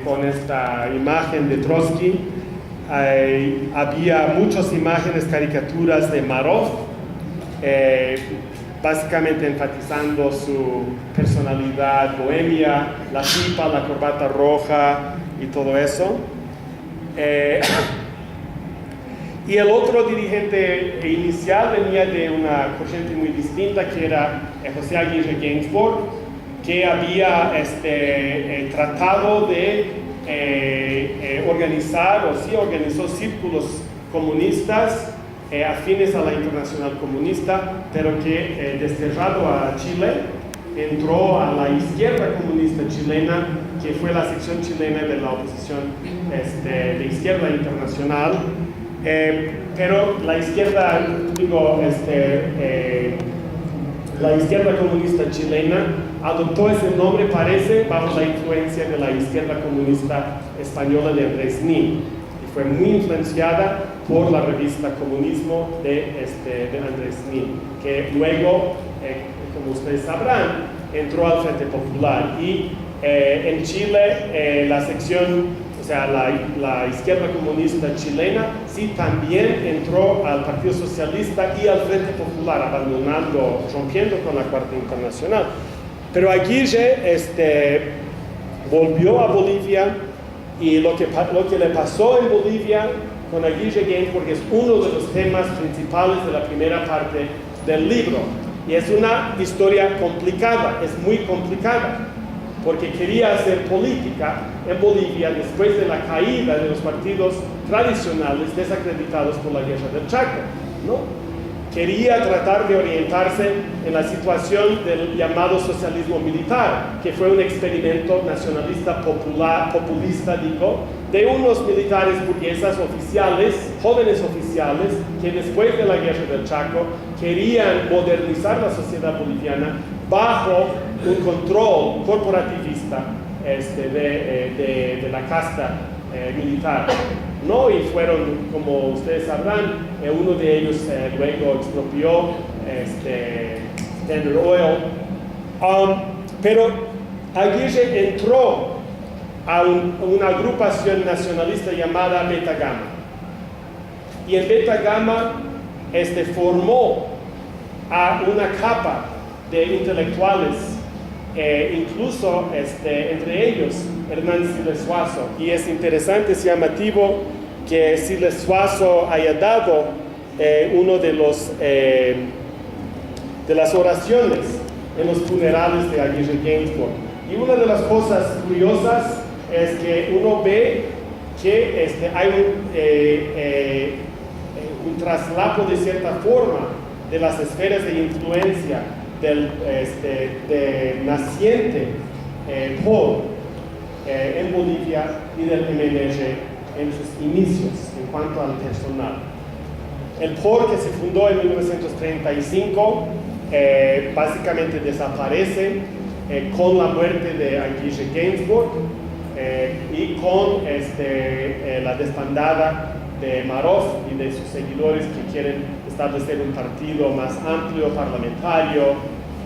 con esta imagen de Trotsky. Había muchas imágenes, caricaturas de Marov, básicamente enfatizando su personalidad bohemia, la pipa, la corbata roja y todo eso. Y el otro dirigente inicial venía de una corriente muy distinta, que era José Aguirre Ginsburg, que había tratado de organizar, o sí organizó círculos comunistas afines a la Internacional Comunista, pero que desterrado a Chile, entró a la izquierda comunista chilena, que fue la sección chilena de la oposición de izquierda internacional. Pero la izquierda, la izquierda comunista chilena adoptó ese nombre, parece, bajo la influencia de la izquierda comunista española de Andrés Nin, y fue muy influenciada por la revista Comunismo de Andrés Nin, que luego, como ustedes sabrán, entró al Frente Popular. Y en Chile, la sección, o sea, la izquierda comunista chilena, sí también entró al Partido Socialista y al Frente Popular, rompiendo con la Cuarta Internacional. Pero Aguirre volvió a Bolivia, y lo que le pasó en Bolivia con Aguirre Ginsburg es uno de los temas principales de la primera parte del libro. Y es una historia complicada, es muy complicada, porque quería hacer política en Bolivia después de la caída de los partidos tradicionales desacreditados por la guerra del Chaco, ¿no? Quería tratar de orientarse en la situación del llamado socialismo militar, que fue un experimento nacionalista populista, de unos militares burguesas oficiales, jóvenes oficiales, que después de la guerra del Chaco querían modernizar la sociedad boliviana bajo un control corporativista de la casta militar, ¿no? Y fueron, como ustedes sabrán, uno de ellos luego expropió Standard Oil. Pero Aguirre entró a una agrupación nacionalista llamada Beta Gamma. Y en Beta Gamma formó a una capa de intelectuales, incluso entre ellos Hernán Siles Suazo. Y es interesante, es llamativo que Siles Suazo haya dado uno de las oraciones en los funerales de Aguirre Ginsburg. Y una de las cosas curiosas es que uno ve que hay un traslapo de cierta forma de las esferas de influencia del naciente POR en Bolivia y del MNR en sus inicios en cuanto al personal. El POR, que se fundó en 1935, básicamente desaparece con la muerte de Aguirre Ginsburg y con la desbandada de Marov y de sus seguidores, que quieren establecer un partido más amplio, parlamentario,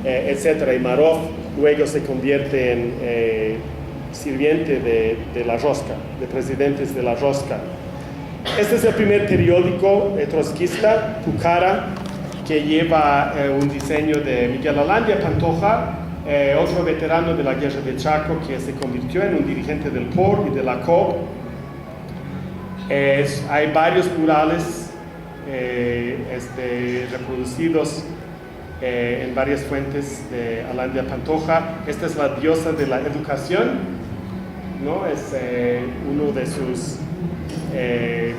etc. Y Marov luego se convierte en sirviente de la rosca, de presidentes de la rosca. Este es el primer periódico trotskista, Tu Cara, que lleva un diseño de Miguel Alandia Pantoja, otro veterano de la guerra de Chaco, que se convirtió en un dirigente del POR y de la COP. Hay varios murales reproducidos en varias fuentes de Alandia Pantoja. Esta es la diosa de la educación, ¿no? Es uno de sus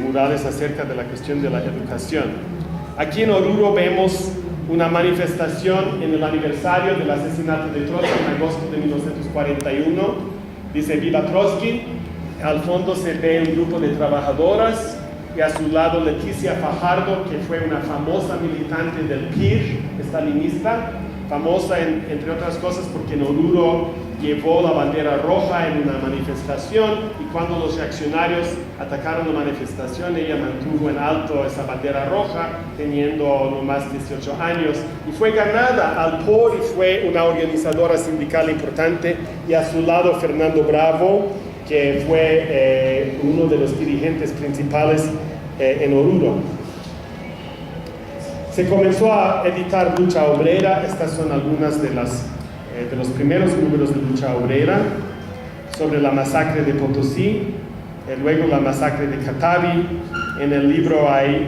murales acerca de la cuestión de la educación. Aquí en Oruro vemos una manifestación en el aniversario del asesinato de Trotsky en agosto de 1941. Dice "Viva Trotsky". Al fondo se ve un grupo de trabajadoras y a su lado Leticia Fajardo, que fue una famosa militante del PIR stalinista, famosa entre otras cosas porque en Oruro llevó la bandera roja en una manifestación, y cuando los reaccionarios atacaron la manifestación, ella mantuvo en alto esa bandera roja, teniendo no más 18 años, y fue ganada al POR y fue una organizadora sindical importante. Y a su lado Fernando Bravo, que fue uno de los dirigentes principales en Oruro. Se comenzó a editar Lucha Obrera. Estas son algunas de los primeros números de Lucha Obrera, sobre la masacre de Potosí, luego la masacre de Catavi. En el libro hay,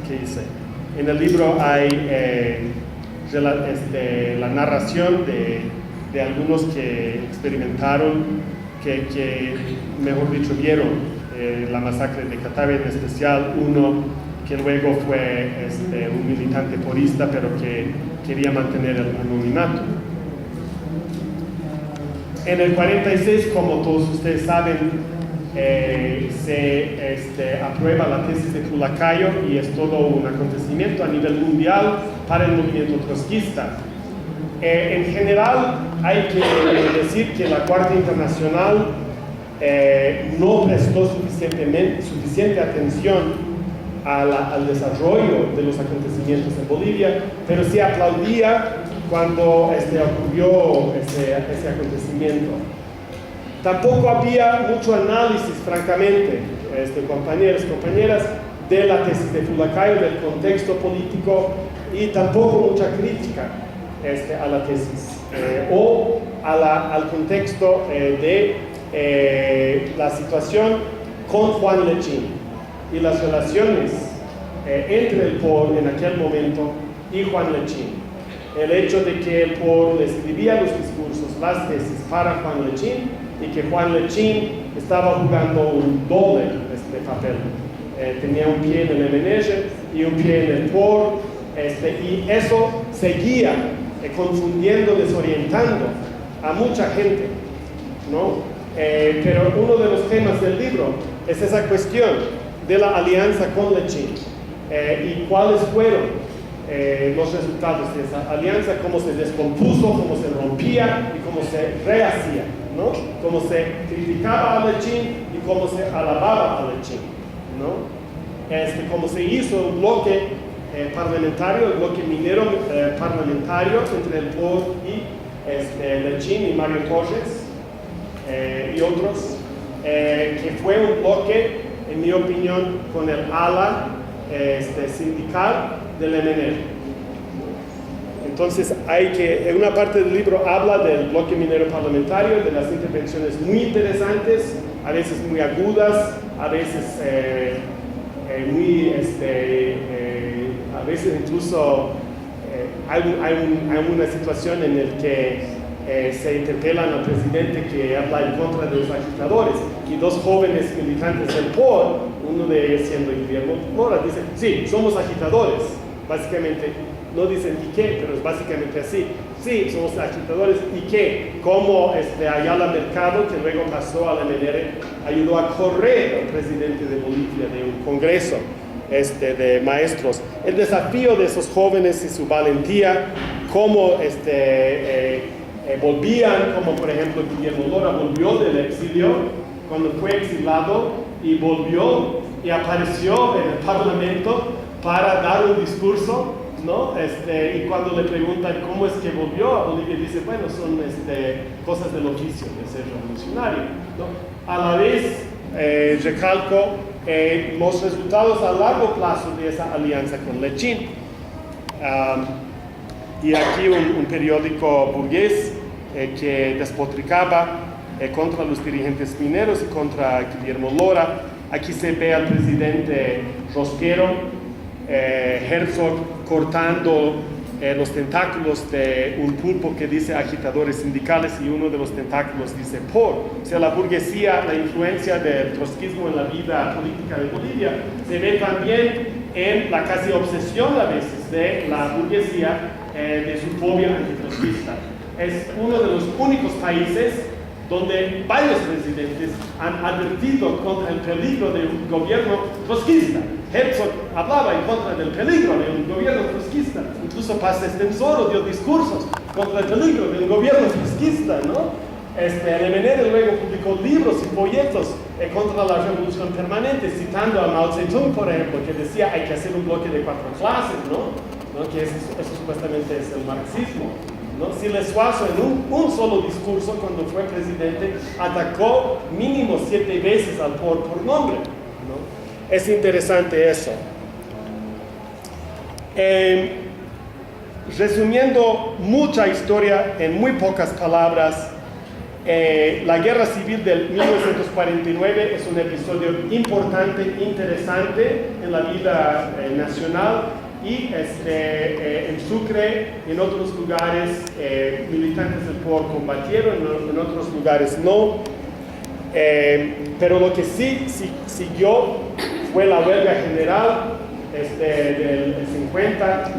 ¿qué hice? En el libro hay la narración de algunos que experimentaron, que mejor dicho vieron la masacre de Catavi, en especial uno que luego fue un militante porista, pero que quería mantener el anonimato. En el 46, como todos ustedes saben, se aprueba la tesis de Pulacayo, y es todo un acontecimiento a nivel mundial para el movimiento trotskista. En general, hay que decir que la Cuarta Internacional no prestó suficiente atención al desarrollo de los acontecimientos en Bolivia, pero sí aplaudía cuando ocurrió ese acontecimiento. Tampoco había mucho análisis, francamente, compañeros y compañeras, de la tesis de Pulacayo, del contexto político, y tampoco mucha crítica a la tesis o al contexto de la situación con Juan Lechín y las relaciones entre el POR en aquel momento y Juan Lechín. El hecho de que el POR le escribía los discursos, las tesis para Juan Lechín, y que Juan Lechín estaba jugando un doble papel. Tenía un pie en el MNG y un pie en el POR, y eso seguía confundiendo, desorientando a mucha gente, ¿no? Pero uno de los temas del libro es esa cuestión de la alianza con Lechín, y cuáles fueron los resultados de esa alianza, cómo se descompuso, cómo se rompía y cómo se rehacía, ¿no? Cómo se criticaba a Lechín y cómo se alababa a Lechín, ¿no? Cómo se hizo un bloque parlamentario, el bloque minero parlamentario entre el POR y Lechín y Mario Torres y otros, que fue un bloque, en mi opinión, con el ala sindical del MNR. Entonces, en una parte del libro habla del bloque minero parlamentario, de las intervenciones muy interesantes, a veces muy agudas, a veces a veces incluso hay una situación en la que se interpelan al presidente que habla en contra de los agitadores, y dos jóvenes militantes del POR, uno de ellos siendo Guillermo Mora, dice: sí, somos agitadores. Básicamente, no dicen ¿y qué?, pero es básicamente así. Sí, somos agitadores, ¿y qué? Como Ayala Mercado, que luego pasó al MNR, ayudó a correr al presidente de Bolivia de un congreso de maestros. El desafío de esos jóvenes y su valentía, cómo volvían, como por ejemplo Guillermo Mora volvió del exilio, cuando fue exilado, y volvió y apareció en el Parlamento para dar un discurso, ¿no? Y cuando le preguntan cómo es que volvió a Bolivia, dice: bueno, son cosas del oficio de ser revolucionario, ¿no? A la vez, recalco los resultados a largo plazo de esa alianza con Lechín. Y aquí un periódico burgués que despotricaba contra los dirigentes mineros y contra Guillermo Mora. Aquí se ve al presidente Rosquero, Herzog, cortando los tentáculos de un pulpo que dice agitadores sindicales, y uno de los tentáculos dice POR. O sea, la burguesía, la influencia del trotskismo en la vida política de Bolivia se ve también en la casi obsesión a veces de la burguesía de su fobia antitrotskista. Es uno de los únicos países donde varios presidentes han advertido contra el peligro de un gobierno trotskista. Herzog hablaba en contra del peligro de un gobierno trotskista. Incluso Paz Estenssoro dio discursos contra el peligro de un gobierno trotskista, ¿no? El MNR luego publicó libros y folletos contra la revolución permanente, citando a Mao Zedong, por ejemplo, que decía: hay que hacer un bloque de 4 clases, ¿no? Que eso supuestamente es el marxismo. ¿no? Siles Suazo en un solo discurso cuando fue presidente atacó mínimo 7 veces al POR por nombre, ¿no? Es interesante eso. Resumiendo mucha historia en muy pocas palabras, la Guerra Civil del 1949 es un episodio importante, interesante en la vida nacional, y en Sucre y en otros lugares militantes del POR combatieron, en otros lugares no. Pero lo que sí siguió fue la huelga general del 50,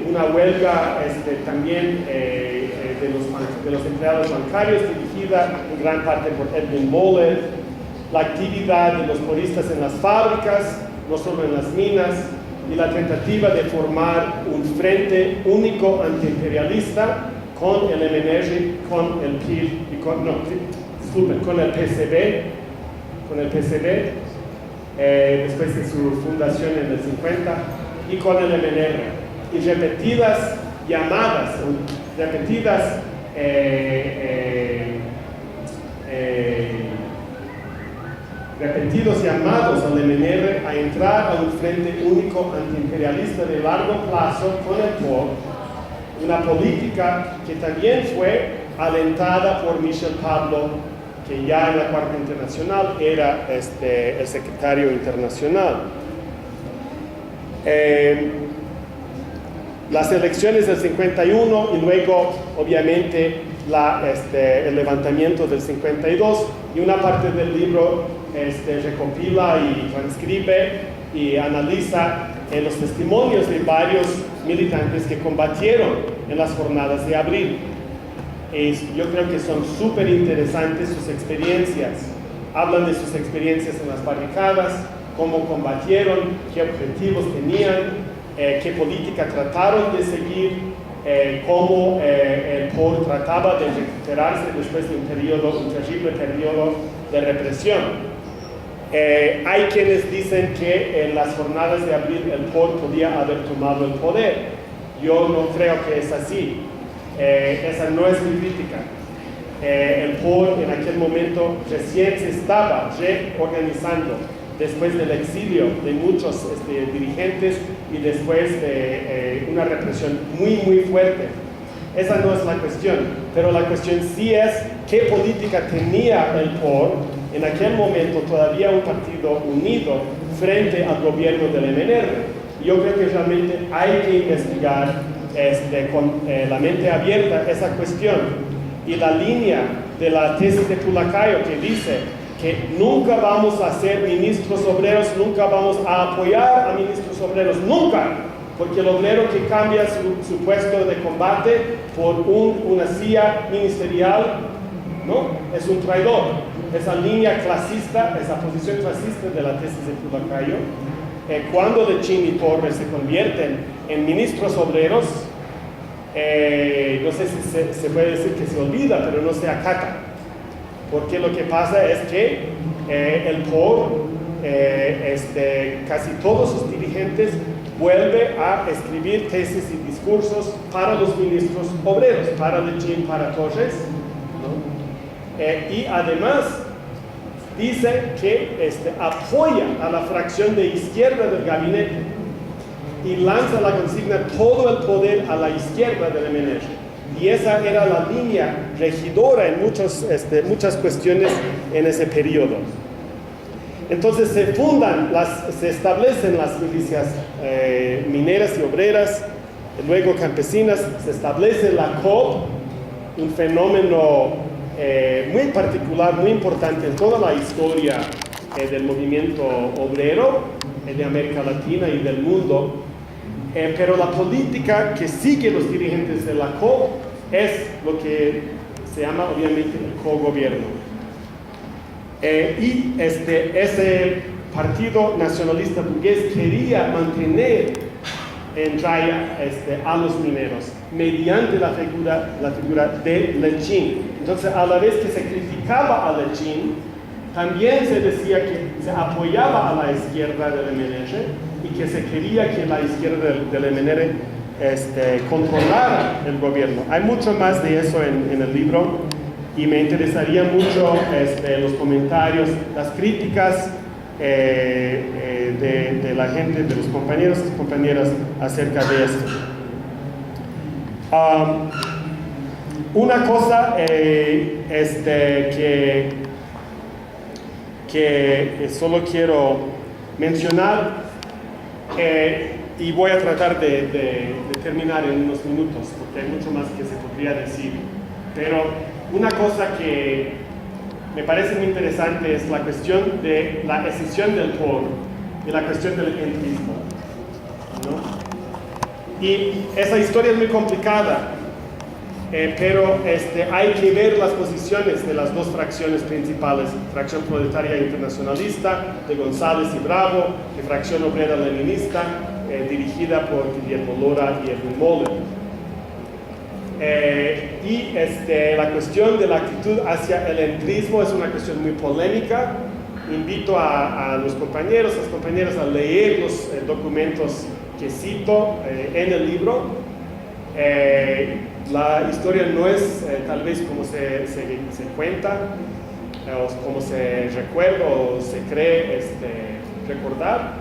una huelga también de los empleados bancarios, dirigida en gran parte por Edmund Moller, la actividad de los poristas en las fábricas, no solo en las minas, y la tentativa de formar un frente único antiimperialista con el MNR, con el PIR y con el PCB, después de su fundación en el 50, y con el MNR. Y repetidas llamadas, repetidos llamados al MNR a entrar a un frente único antiimperialista de largo plazo con el POR, una política que también fue alentada por Michel Pablo, que ya en la Cuarta Internacional era el secretario internacional. Las elecciones del 51 y luego, obviamente, el levantamiento del 52, y una parte del libro recopila y transcribe y analiza los testimonios de varios militantes que combatieron en las jornadas de abril. Yo creo que son súper interesantes sus experiencias. Hablan de sus experiencias en las barricadas, cómo combatieron, qué objetivos tenían, qué política trataron de seguir, cómo el POR trataba de recuperarse después de un terrible periodo de represión. Hay quienes dicen que en las jornadas de abril el POR podía haber tomado el poder. Yo no creo que es así. Esa no es mi crítica. El POR en aquel momento recién se estaba reorganizando después del exilio de muchos dirigentes y después de una represión muy, muy fuerte. Esa no es la cuestión, pero la cuestión sí es qué política tenía el POR en aquel momento, todavía un partido unido frente al gobierno del MNR. Yo creo que realmente hay que investigar con la mente abierta esa cuestión, y la línea de la tesis de Pulacayo que dice que nunca vamos a ser ministros obreros, nunca vamos a apoyar a ministros obreros, nunca, porque el obrero que cambia su puesto de combate por una silla ministerial, ¿no?, es un traidor. Esa línea clasista, esa posición clasista de la tesis de Pulacayo, cuando Lechín y Torres se convierten en ministros obreros, no sé si se puede decir que se olvida, pero no se acata, porque lo que pasa es que el POR, casi todos sus dirigentes vuelve a escribir tesis y discursos para los ministros obreros, para Lechín, para Torres, ¿no? Y además dice que apoya a la fracción de izquierda del gabinete y lanza la consigna todo el poder a la izquierda del MNR. Y esa era la línea regidora en muchas cuestiones en ese periodo. Entonces se establecen las milicias mineras y obreras, luego campesinas, se establece la COP, un fenómeno muy particular, muy importante en toda la historia del movimiento obrero de América Latina y del mundo. Pero la política que siguen los dirigentes de la COP es lo que se llama obviamente el cogobierno. Y ese partido nacionalista burgués quería mantener en raya a los mineros mediante la figura de Lechín. Entonces, a la vez que se criticaba a Lechín, también se decía que se apoyaba a la izquierda del MNR y que se quería que la izquierda del MNR controlara el gobierno. Hay mucho más de eso en el libro y me interesaría mucho los comentarios, las críticas de la gente, de los compañeros y compañeras acerca de esto. Una cosa que solo quiero mencionar, y voy a tratar de terminar en unos minutos porque hay mucho más que se podría decir, pero una cosa que me parece muy interesante es la cuestión de la escisión del poder y la cuestión del entrismo, ¿no? Y esa historia es muy complicada, pero hay que ver las posiciones de las dos fracciones principales, fracción proletaria internacionalista de González y Bravo y fracción obrera leninista dirigida por Guillermo Lora y Edwin Moller. La cuestión de la actitud hacia el entrismo es una cuestión muy polémica. Invito a los compañeros, las compañeras a leer los documentos que cito en el libro. La historia no es tal vez como se cuenta, o como se recuerda o se cree recordar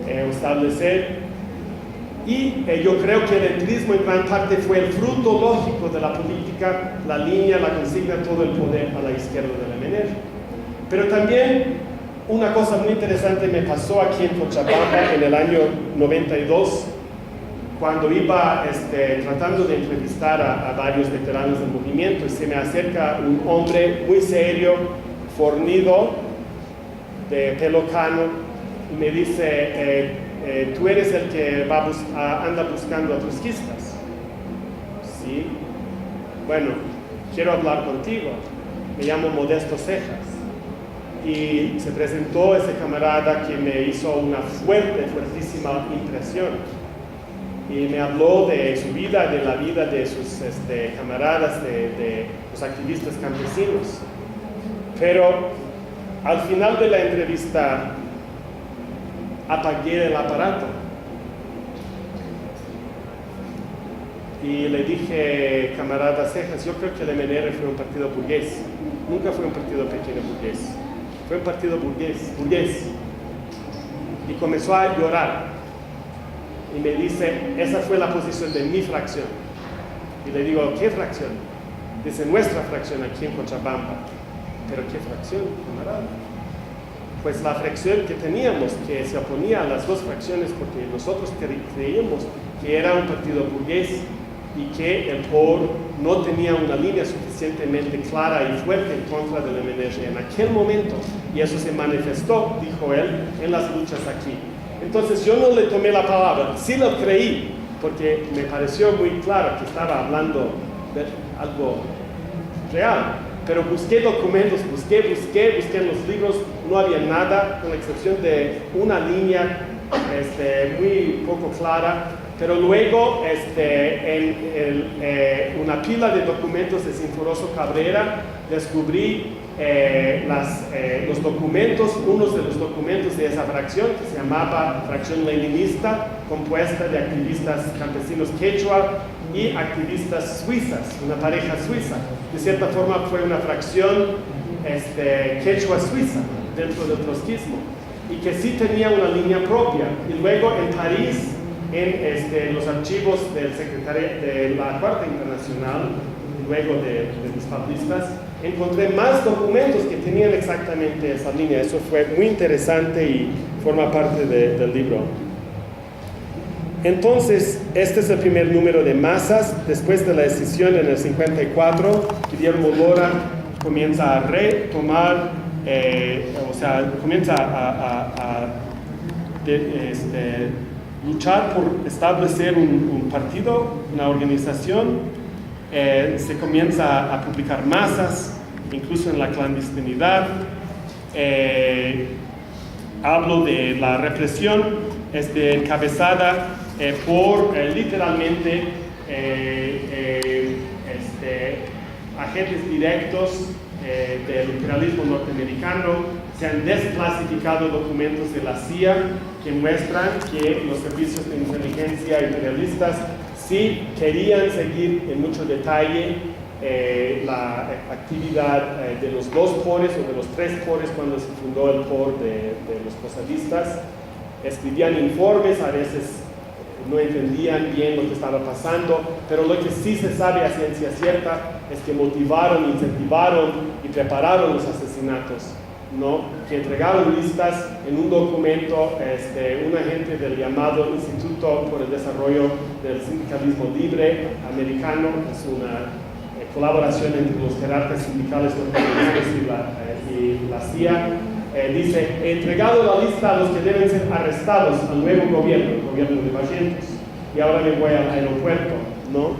o establecer. Y yo creo que el entrismo en gran parte fue el fruto lógico de la política, la línea, la consigna, todo el poder a la izquierda de la MNR. Pero también una cosa muy interesante me pasó aquí en Cochabamba en el año 92, cuando iba tratando de entrevistar a varios veteranos del movimiento, y se me acerca un hombre muy serio, fornido, de pelo cano, y me dice, tú eres el que anda buscando a trotskistas. Sí. Bueno, quiero hablar contigo. Me llamo Modesto Cejas. Y se presentó ese camarada que me hizo una fuertísima impresión. Y me habló de su vida, de la vida de sus camaradas, de los activistas campesinos. Pero al final de la entrevista apagué el aparato y le dije, camarada Cejas, yo creo que el MNR fue un partido burgués, nunca fue un partido pequeño burgués, fue un partido burgués. Y comenzó a llorar y me dice, esa fue la posición de mi fracción. Y le digo, ¿qué fracción? Dice, nuestra fracción aquí en Cochabamba. ¿Pero qué fracción, camarada? Pues la fracción que teníamos, que se oponía a las dos fracciones, porque nosotros creíamos que era un partido burgués y que el POR no tenía una línea suficientemente clara y fuerte en contra del MNR en aquel momento, y eso se manifestó, dijo él, en las luchas aquí. Entonces yo no le tomé la palabra, sí lo creí, porque me pareció muy claro que estaba hablando de algo real. Pero busqué documentos, busqué en los libros, no había nada, con la excepción de una línea muy poco clara. Pero luego, en una pila de documentos de Sinforoso Cabrera, descubrí los documentos, unos de los documentos de esa fracción, que se llamaba Fracción Leninista, compuesta de activistas campesinos quechua y activistas suizas, una pareja suiza. De cierta forma fue una fracción quechua suiza dentro del trotskismo, y que sí tenía una línea propia. Y luego en París, en los archivos del secretario de la Cuarta Internacional, luego de los paplistas, encontré más documentos que tenían exactamente esa línea. Eso fue muy interesante y forma parte del libro. Entonces, este es el primer número de Masas. Después de la decisión en el 54, Guillermo Lora comienza a retomar, comienza a luchar por establecer un partido, una organización. Se comienza a publicar masas, incluso en la clandestinidad. Hablo de la represión encabezada por literalmente agentes directos del imperialismo norteamericano. Se han desclasificado documentos de la CIA que muestran que los servicios de inteligencia imperialistas sí querían seguir en mucho detalle la actividad de los 2 cores o de los 3 cores cuando se fundó el core de los posadistas. Escribían informes, a veces no entendían bien lo que estaba pasando, pero lo que sí se sabe a ciencia cierta es que motivaron, incentivaron y prepararon los asesinatos, ¿no? Que entregaron listas en un documento, un agente del llamado Instituto por el Desarrollo del Sindicalismo Libre Americano, es una colaboración entre los jerarcas sindicales norteamericanos y la CIA. Dice, he entregado la lista a los que deben ser arrestados al nuevo gobierno, el gobierno de Barrientos, y ahora me voy al aeropuerto, ¿no?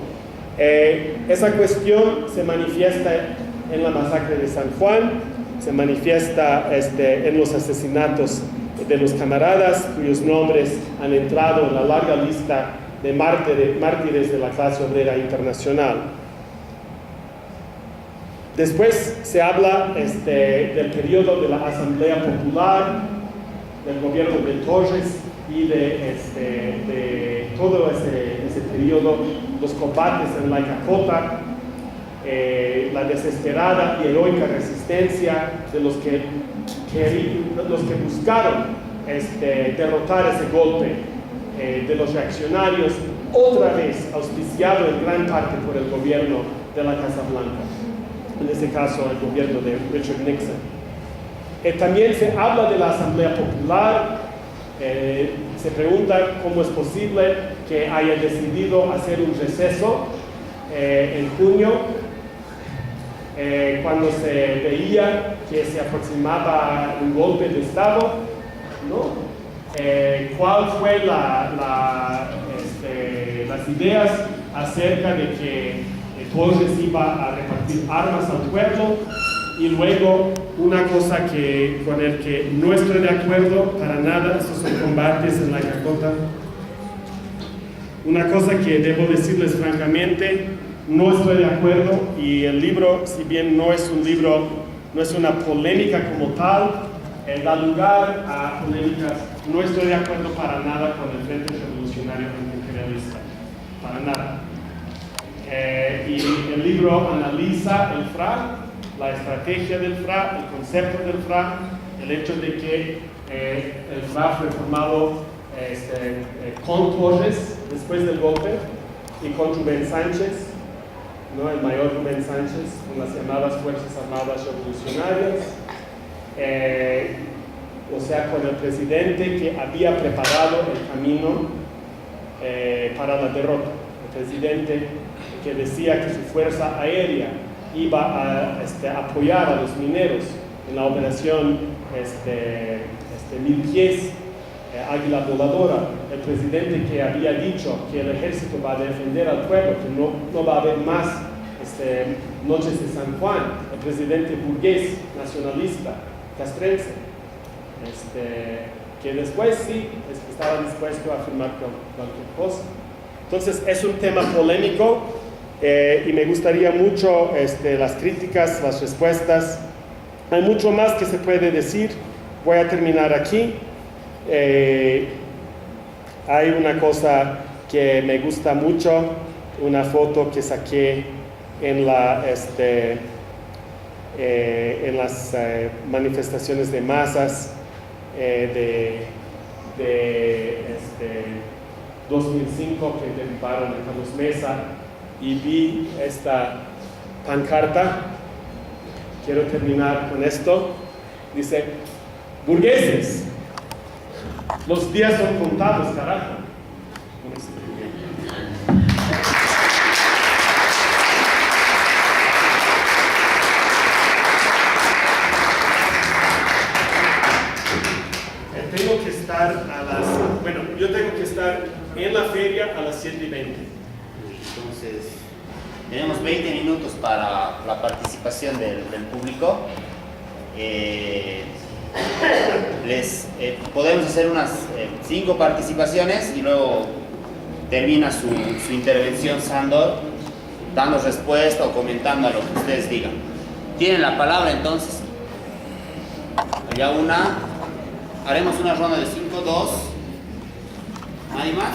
Esa cuestión se manifiesta en la masacre de San Juan, se manifiesta en los asesinatos de los camaradas cuyos nombres han entrado en la larga lista de mártires de la clase obrera internacional. Después se habla del periodo de la Asamblea Popular, del gobierno de Torres y de todo ese periodo, los combates en la Cacota, la desesperada y heroica resistencia de los que buscaron derrotar ese golpe, de los reaccionarios, otra vez auspiciado en gran parte por el gobierno de la Casa Blanca, en este caso el gobierno de Richard Nixon. También se habla de la Asamblea Popular. Se pregunta cómo es posible que haya decidido hacer un receso en junio, cuando se veía que se aproximaba un golpe de Estado, ¿no? ¿Cuál fue las ideas acerca de que Torres iba a repartir armas al pueblo? Y luego, una cosa con el que no estoy de acuerdo para nada, esos son combates en la Cacota. Una cosa que debo decirles francamente, no estoy de acuerdo, y el libro, si bien no es un libro, no es una polémica como tal, da lugar a polémicas. No estoy de acuerdo para nada con el Frente Revolucionario Antiimperialista, para nada. Y el libro analiza el FRA, la estrategia del FRA, el concepto del FRA, el hecho de que el FRA fue formado con Torres después del golpe y con Rubén Sánchez, ¿no? El mayor Rubén Sánchez, con las llamadas Fuerzas Armadas Revolucionarias, o sea, con el presidente que había preparado el camino para la derrota, el presidente que decía que su fuerza aérea iba a apoyar a los mineros en la operación 1000 pies, Águila Voladora, el presidente que había dicho que el ejército va a defender al pueblo, que no va a haber más noches de San Juan, el presidente burgués, nacionalista, castrense, que después sí estaba dispuesto a afirmar cualquier cosa. Entonces es un tema polémico. Y me gustaría mucho las críticas, las respuestas. Hay mucho más que se puede decir. Voy a terminar aquí. Hay una cosa que me gusta mucho, una foto que saqué en las manifestaciones de masas de 2005 que derribaron a Carlos Mesa. Y vi esta pancarta. Quiero terminar con esto. Dice: burgueses, los días son contados, carajo. Tengo que estar yo tengo que estar en la feria a las 7:20. Entonces, tenemos 20 minutos para la participación del público. Podemos hacer unas 5 participaciones y luego termina su intervención Sándor, dando respuesta o comentando a lo que ustedes digan. Tienen la palabra entonces. Ya haremos una ronda de 5, 2. ¿Nadie más?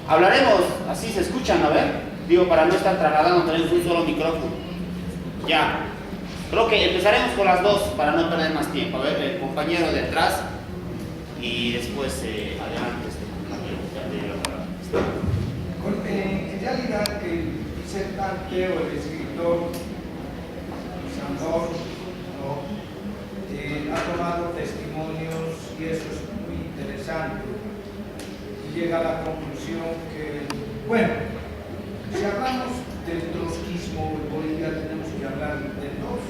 Hablaremos, así se escuchan, a ver. Digo, para no estar trasladando, tenemos un solo micrófono. Ya. Creo que empezaremos con las 2 para no perder más tiempo. A ver, el compañero de atrás y después adelante este compañero. Ya te digo la palabra. En realidad, el disertante o el escritor Sandor, ¿no? Ha tomado testimonios y eso es muy interesante. Y llega a la conclusión que, bueno, si hablamos del trotskismo en Bolivia, tenemos que hablar de los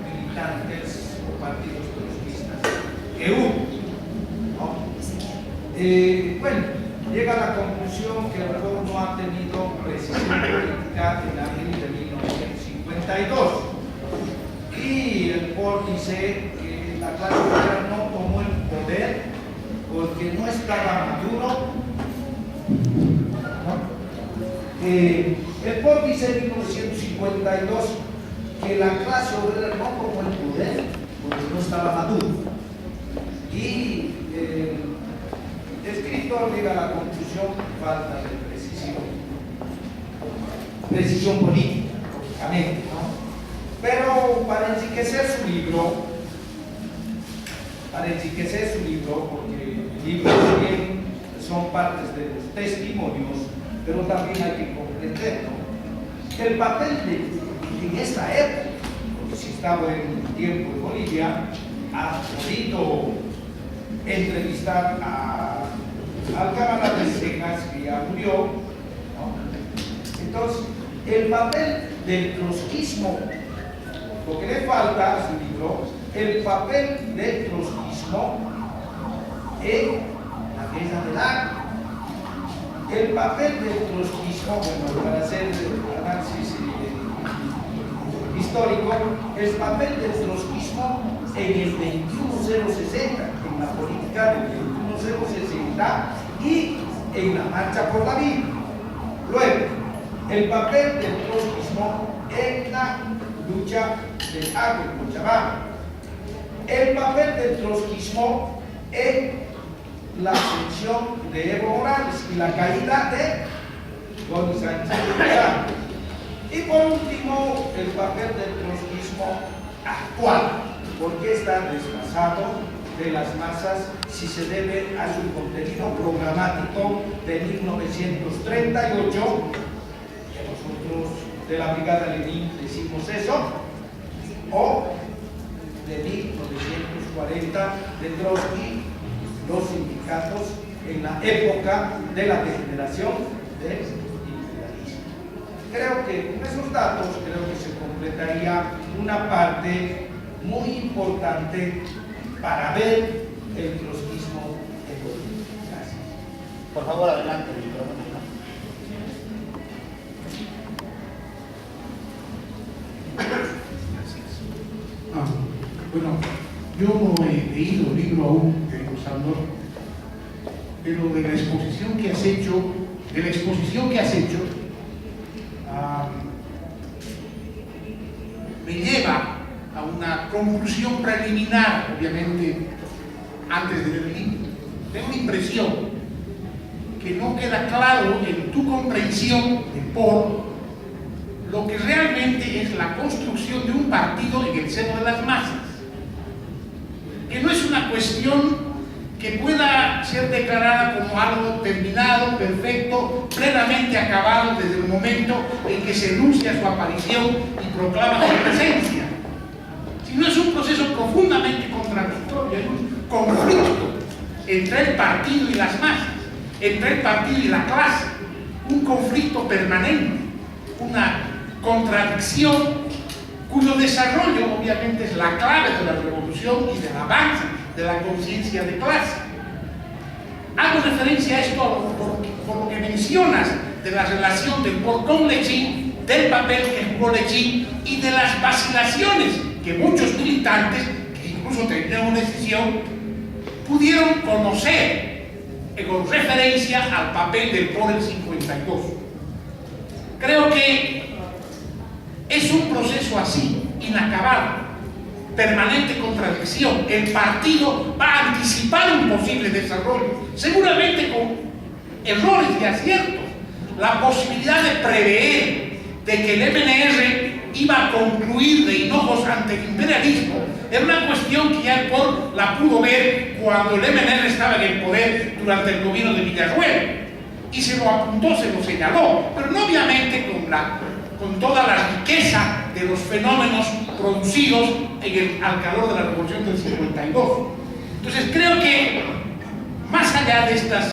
militantes o partidos trotskistas que hubo, ¿no? Bueno, llega a la conclusión que el pueblo no ha tenido precisión política en abril de 1952. Y el POR dice que la clase obrera no tomó el poder porque no estaba maduro. El POR dice en 1952 que la clase obrera no tomó el poder porque no estaba maduro. Y el escritor llega a la conclusión que falta de precisión política, lógicamente, ¿no? Pero para enriquecer su libro, porque el libro también son partes de los testimonios, pero también hay que comprender, ¿no?, que el papel en esta época, porque si estaba en un tiempo en Bolivia, ha podido entrevistar al camarada de Cejas, que ya murió, ¿no? Entonces, el papel del trotskismo, lo que le falta a su libro, el papel del trotskismo en la guerra del agua. El papel del trotskismo, bueno, para hacer el análisis histórico, el papel del trotskismo en el 21060, en la política del 21060 y en la marcha por la vida. Luego, el papel del trotskismo en la lucha del agua en Cochabamba. El papel del trotskismo en la ascensión de Evo Morales y la caída de Gómez Sánchez. Y por último, el papel del trotskismo actual, porque está desfasado de las masas si se debe a su contenido programático de 1938, que nosotros de la Brigada Lenin decimos eso, o de 1940 de Trotsky, los sindicatos en la época de la degeneración del imperialismo. Creo que con esos datos se completaría una parte muy importante para ver el trotskismo en Bolivia. Gracias. Por favor, adelante el micrófono. Bueno, yo no he leído el libro aún, querido Sandor, pero de la exposición que has hecho, me lleva a una conclusión preliminar, obviamente, antes de leer el libro. Tengo la impresión que no queda claro en tu comprensión por lo que realmente es la construcción de un partido en el seno de las masas, que no es una cuestión que pueda ser declarada como algo terminado, perfecto, plenamente acabado desde el momento en que se anuncia su aparición y proclama su presencia, sino es un proceso profundamente contradictorio, es un conflicto entre el partido y las masas, entre el partido y la clase, un conflicto permanente, una contradicción cuyo desarrollo obviamente es la clave de la revolución y del avance de la conciencia de clase. Hago referencia a esto por lo que mencionas de la relación del POR con Lechín, del papel que jugó Lechín y de las vacilaciones que muchos militantes, que incluso tenían una decisión, pudieron conocer con referencia al papel del POR en 52. Creo que Es un proceso así, inacabado, permanente contradicción. El partido va a anticipar un posible desarrollo, seguramente con errores y aciertos. La posibilidad de prever de que el MNR iba a concluir de hinojos ante el imperialismo era una cuestión que ya el POR la pudo ver cuando el MNR estaba en el poder durante el gobierno de Villarruel, y se lo apuntó, se lo señaló, pero no obviamente con toda la riqueza de los fenómenos producidos al calor de la revolución del 52. Entonces creo que más allá de estas